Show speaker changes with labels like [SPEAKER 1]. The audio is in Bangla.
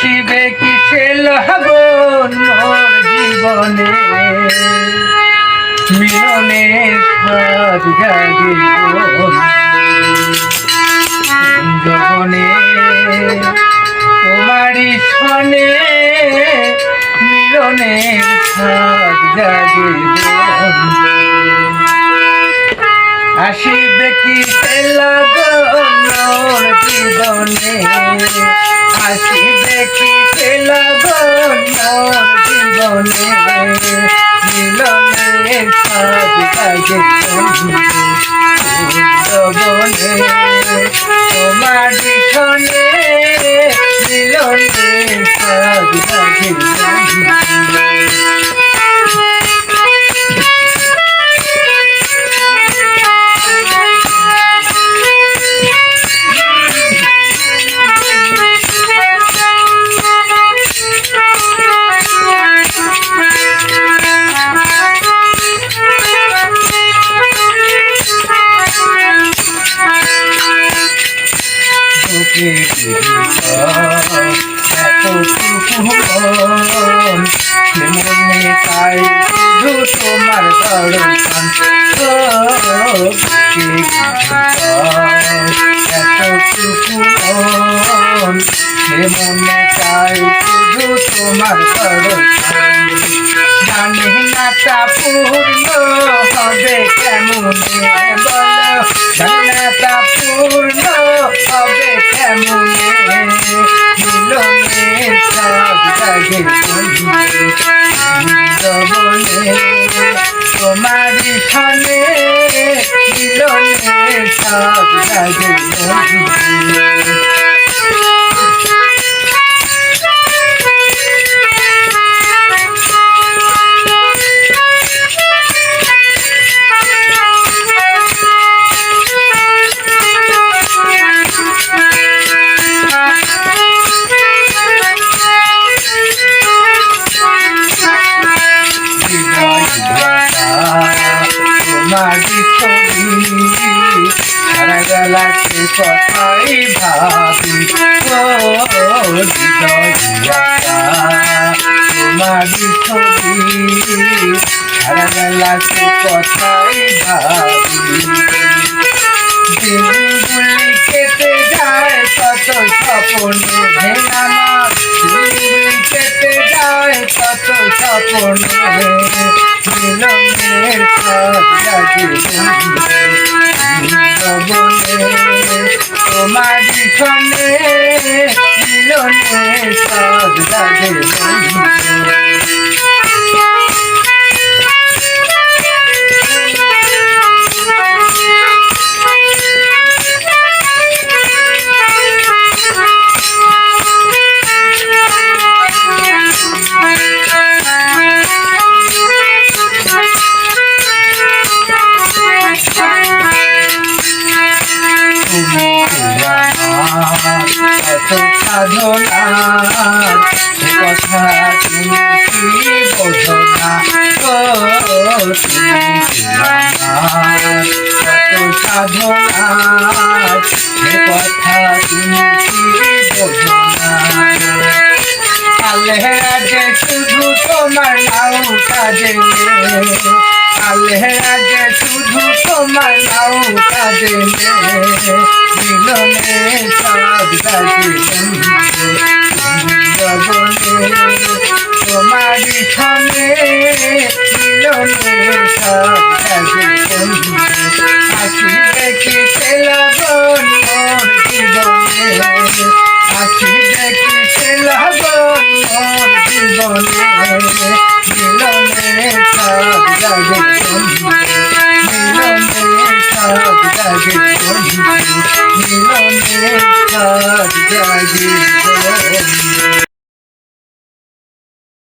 [SPEAKER 1] আসিবে কিসে লগন মোর জীবনে মিলনের সাজ জাগে জগনে তোমারি সনে মিলনের সাজ জাগে আসিবে কিসে লগন মোর জীবনে আসিবে কিসে লগন মোর জীবনে মিলনের সাজ জাগে জগনে তোমারি সনে মিলনের সাজ জাগে মনে তাই শুধু তোমার দর্শন এতটুকু মনে তাই শুধু তোমার দর্শন জানি না তা পূর্ণ হবে কেমনে বলো জানি না তা পূর্ণ হবে কেমনে মিলনের সাজ জাগে জগনে তোমারি সনে মিলনের সাজ জাগে তোমারি ছবি সারা বেলাতে কথাই ভাবি তোমারি ছবি সারা বেলাতে কথাই ভাবি দিনগুলি কেটে যায় কত স্বপ্নে আমার দিনগুলি কেটে যায় কত স্বপ্নে মিলনের সাজ জাগে জগনে তোমারি সনে মিলনের সাজ জাগে সাধনার কথা তুমি কি বোঝো না কত সাধনার কথা তুমি কি বোঝো না আল্লাহ শুধু তোমার নাও কাজে আল্লাহ শুধু তোমার নাও কাজে মিলনের সাজ জাগে জগনে তোমারি সনে মিলনের সাজ জাগে আসিবে কিসে লগন মোর জীবনে আসিবে কিসে লগন মোর জীবনে মিলনের সাজ জাগে মিলনের সাজ জাগে মিলনের সাজ জাগে।